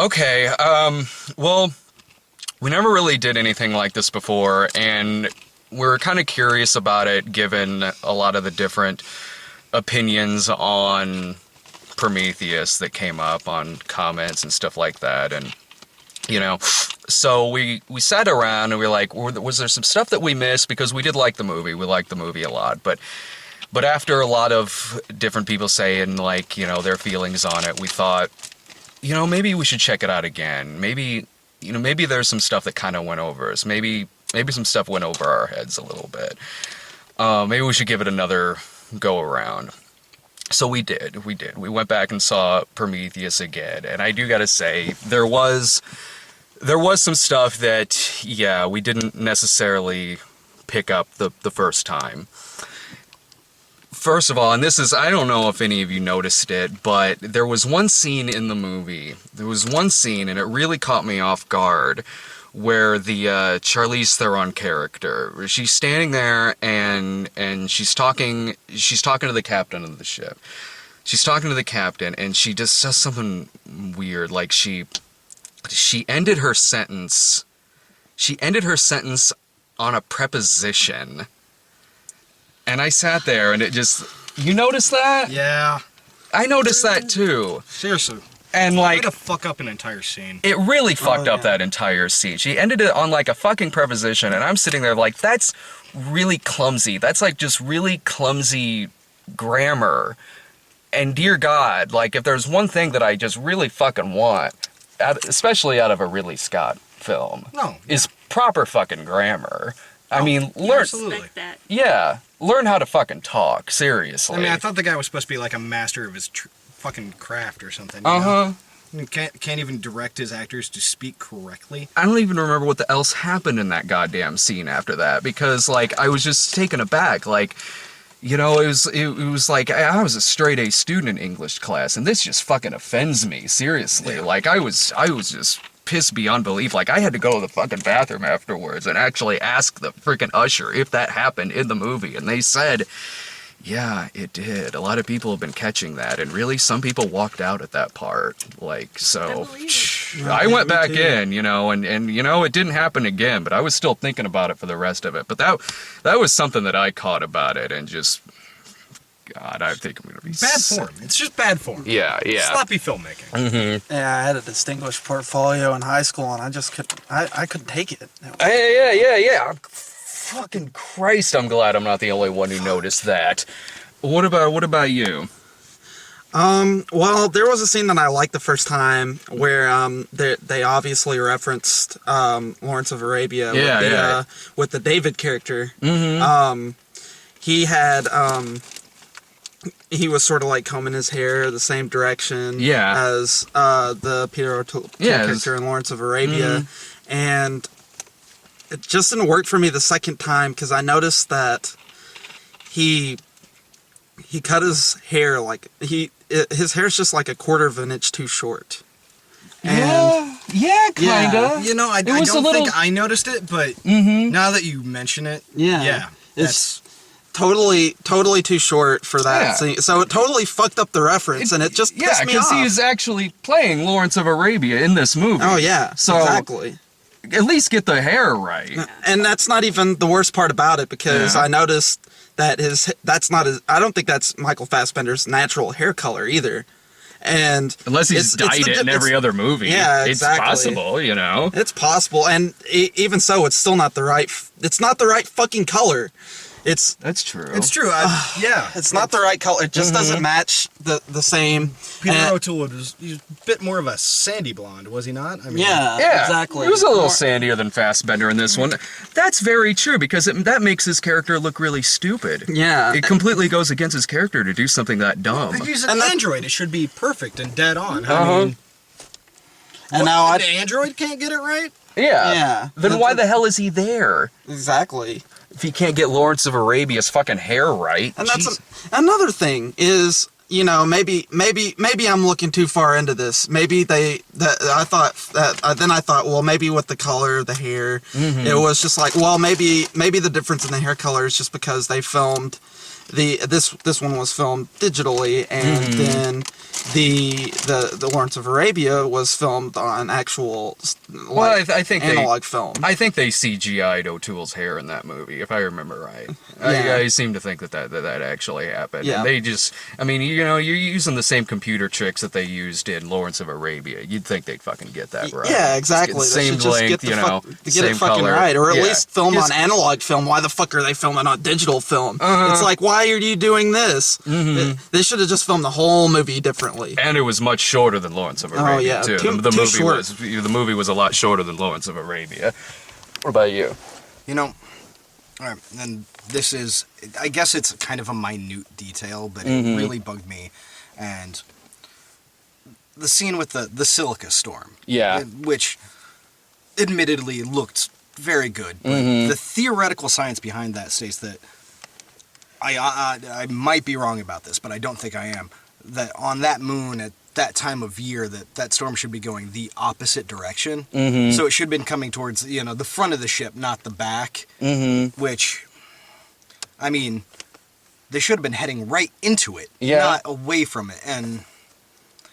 Okay, well, we never really did anything like this before, and we're kind of curious about it given a lot of the different opinions on Prometheus that came up on comments and stuff like that, and, you know, so we sat around and we were like, was there some stuff that we missed? Because we did like the movie, we liked the movie a lot, but after a lot of different people saying, like, you know, their feelings on it, we thought, you know, maybe we should check it out again. Maybe, you know, maybe there's some stuff that kind of went over us. Maybe some stuff went over our heads a little bit. Maybe we should give it another go around. So we did. We went back and saw Prometheus again, and I do gotta say, there was some stuff that, yeah, we didn't necessarily pick up the first time. First of all, and this is, I don't know if any of you noticed it, but there was one scene in the movie, and it really caught me off guard, where the Charlize Theron character, she's standing there and she's talking to the captain of the ship. She's talking to the captain, and she just says something weird, like she ended her sentence on a preposition. And I sat there, and it just... You noticed that? Yeah. I noticed that, too. Seriously. And, like... Way to fuck up an entire scene. It really fucked up that entire scene. She ended it on, like, a fucking preposition, and I'm sitting there like, that's really clumsy. That's, like, just really clumsy grammar. And, dear God, like, if there's one thing that I just really fucking want, especially out of a Ridley Scott film, is proper fucking grammar. I mean, learn... Absolutely. Yeah. Learn how to fucking talk, seriously. I mean, I thought the guy was supposed to be like a master of his fucking craft or something. Uh-huh. You know? Can't even direct his actors to speak correctly. I don't even remember what the else happened in that goddamn scene after that, because, like, I was just taken aback. Like, you know, it was like, I was a straight A student in English class, and this just fucking offends me, seriously. Yeah. Like, I was just pissed beyond belief. Like, I had to go to the fucking bathroom afterwards and actually ask the freaking usher if that happened in the movie, and they said, yeah, it did. A lot of people have been catching that, and really, some people walked out at that part. Like, so I went back in, you know, and you know, it didn't happen again, but I was still thinking about it for the rest of it. But that was something that I caught about it, and just, God, I think I'm gonna be bad form. It's just bad form. Yeah. Sloppy filmmaking. Mm-hmm. Yeah, I had a distinguished portfolio in high school, and I just couldn't. I couldn't take it. Yeah. Fucking Christ! I'm glad I'm not the only one who noticed that. What about you? Well, there was a scene that I liked the first time where they obviously referenced Lawrence of Arabia with the David character. Mm-hmm. He had he was sort of like combing his hair the same direction as the Peter O'Toole character in Lawrence of Arabia, and it just didn't work for me the second time because I noticed that he cut his hair like his hair's just like a quarter of an inch too short. And yeah, kinda. You know, I don't think I noticed it, but now that you mention it, it's totally too short for that scene. So it totally fucked up the reference, and it just pissed me off. Yeah, because he's actually playing Lawrence of Arabia in this movie. Oh yeah, so exactly. At least get the hair right. And that's not even the worst part about it, because I noticed that I don't think that's Michael Fassbender's natural hair color either. And unless he's dyed it in every other movie. Yeah, exactly. It's possible, you know. It's possible, and even so, it's still not the right. It's not the right fucking color. That's true. It's true. It's not the right color. It just doesn't match the same. Peter O'Toole was a bit more of a sandy blonde, was he not? I mean, yeah, exactly. He was a little sandier than Fassbender in this one. That's very true, because that makes his character look really stupid. Yeah. It completely goes against his character to do something that dumb. Well, he's an android. It should be perfect and dead on. I mean, and now the android can't get it right? Yeah. Then why the hell is he there? Exactly. If he can't get Lawrence of Arabia's fucking hair right. And that's another thing is, you know, maybe I'm looking too far into this. Maybe I thought, well, maybe with the color of the hair, it was just like, well, maybe the difference in the hair color is just because they filmed this one was filmed digitally, and then the Lawrence of Arabia was filmed on actual I think analog film. I think they CGI'd O'Toole's hair in that movie, if I remember right. Yeah. I seem to think that actually happened. Yeah. And they just, I mean, you're using the same computer tricks that they used in Lawrence of Arabia. You'd think they'd fucking get that right. Yeah, exactly. Same length, get it fucking color. right, or at least film on analog film. Why the fuck are they filming on digital film? It's like, why are you doing this? They should have just filmed the whole movie differently. And it was much shorter than Lawrence of Arabia, too. The movie was a lot shorter than Lawrence of Arabia. What about you? All right, and this is, I guess it's kind of a minute detail, but it really bugged me. And the scene with the silica storm. Yeah. Which admittedly looked very good. But the theoretical science behind that states that, I might be wrong about this, but I don't think I am, that on that moon at that time of year that storm should be going the opposite direction. So it should have been coming towards, the front of the ship, not the back. Which, I mean, they should have been heading right into it, not away from it. And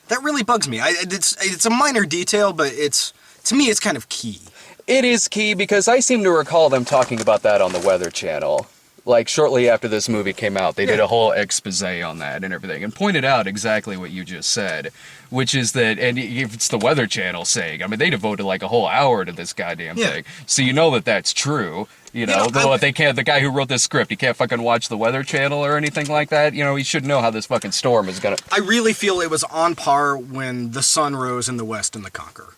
that really bugs me. It's a minor detail, but to me, it's kind of key. It is key because I seem to recall them talking about that on the Weather Channel. Like, shortly after this movie came out, they did a whole expose on that and everything, and pointed out exactly what you just said, which is that, and if it's the Weather Channel saying, I mean, they devoted like a whole hour to this goddamn thing, so you know that that's true. The guy who wrote this script, he can't fucking watch the Weather Channel or anything like that. He should know how this fucking storm is gonna... I really feel it was on par when the sun rose in the west in the Conqueror.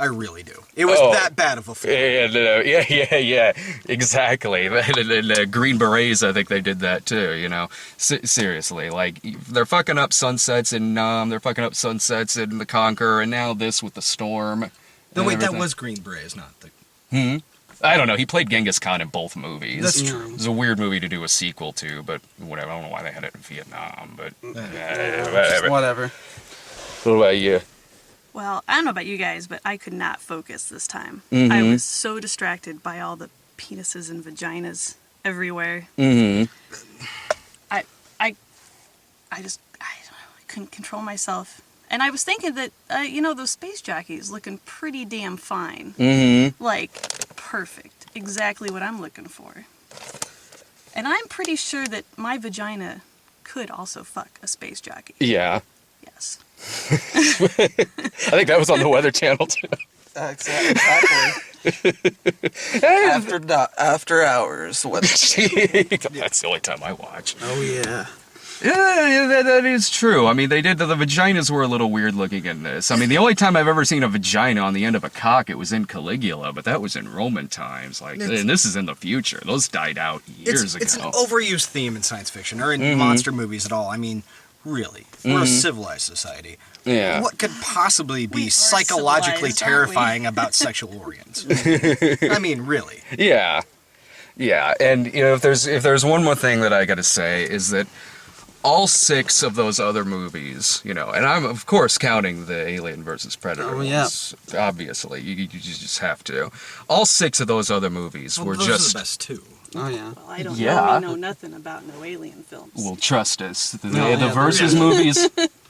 I really do. It was that bad of a film. Yeah, exactly. And Green Berets, I think they did that too, seriously, like, they're fucking up sunsets in Nam, they're fucking up sunsets in The Conqueror, and now this with the storm. No, wait, that was Green Berets, not the... I don't know, he played Genghis Khan in both movies. That's true. It was a weird movie to do a sequel to, but whatever, I don't know why they had it in Vietnam, but... Whatever. What about you? Well, I don't know about you guys, but I could not focus this time. I was so distracted by all the penises and vaginas everywhere. I just, I don't know, I couldn't control myself. And I was thinking that, those space jockeys looking pretty damn fine. Like, perfect. Exactly what I'm looking for. And I'm pretty sure that my vagina could also fuck a space jockey. Yeah. Yes. I think that was on the Weather Channel too. Exactly. After hours. That's the only time I watch. Oh yeah. Yeah, that is true. I mean, the vaginas were a little weird looking in this. I mean, the only time I've ever seen a vagina on the end of a cock, it was in Caligula, but that was in Roman times. And this is in the future. Those died out years ago. It's an overused theme in science fiction, or in monster movies at all. I mean, really, we're a civilized society. Yeah. What could possibly be psychologically terrifying about sexual organs? I mean, really. Yeah. Yeah, and if there's one more thing that I got to say is that all 6 of those other movies, and I'm of course counting the Alien versus Predator ones, obviously, you just have to. All 6 of those other movies were those just... are the best too. Oh yeah. Well, I don't know nothing about no alien films. Well, trust us. The versus movies...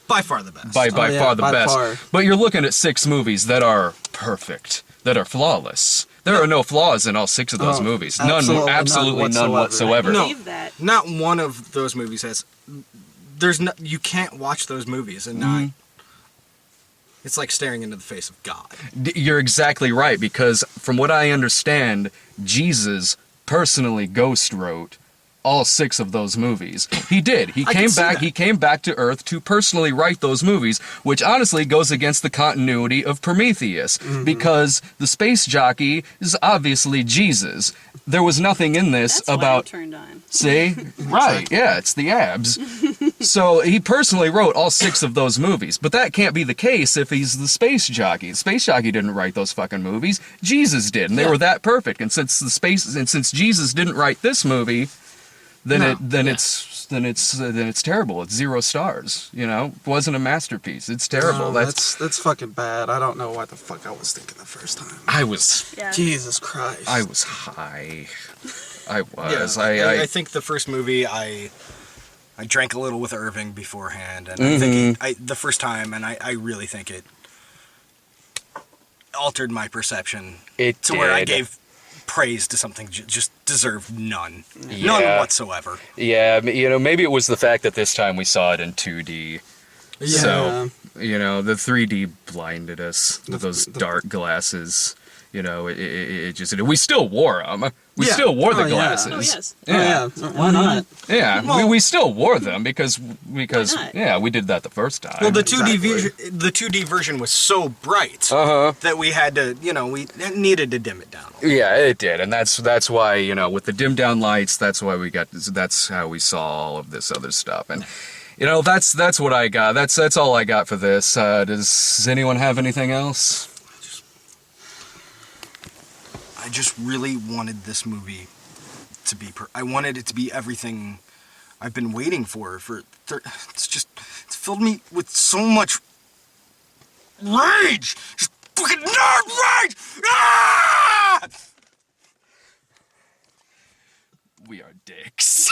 By far the best. By far the best. Far. But you're looking at 6 movies that are perfect, that are flawless. There are no flaws in all 6 of those movies. Absolutely none whatsoever. No, not one of those movies has... you can't watch those movies and not... It's like staring into the face of God. You're exactly right, because from what I understand, Jesus personally ghost wrote all 6 of those movies. He did. He came back to Earth to personally write those movies, which honestly goes against the continuity of Prometheus, because the space jockey is obviously Jesus. There was nothing in this That's about... why I'm turned on. See? Right, yeah, it's the abs. So he personally wrote all 6 of those movies, but that can't be the case if he's the space jockey. The space jockey didn't write those fucking movies. Jesus did, and they were that perfect. And since Jesus didn't write this movie, it's terrible. It's 0 stars. It wasn't a masterpiece. It's terrible. No, that's fucking bad. I don't know what the fuck I was thinking the first time. Jesus Christ. I was high. I was. Yeah, I think the first movie I drank a little with Irving beforehand, and I think the first time, and I really think it altered my perception where I gave praise to something just deserved none. None whatsoever. Yeah, maybe it was the fact that this time we saw it in 2D. Yeah. So, the 3D blinded us with those dark glasses. It just... We still wore them. We still wore the glasses. Oh, yes. Yeah. Why not? Yeah, well, we still wore them because we did that the first time. Well, the 2D version was so bright that we had to, we needed to dim it down. Yeah, it did, and that's why, with the dimmed down lights, that's how we saw all of this other stuff. And that's what I got. That's all I got for this. Does anyone have anything else? I just really wanted this movie to be... I wanted it to be everything I've been waiting for. It's filled me with so much rage! Just fucking nerd rage! Ah! We are dicks.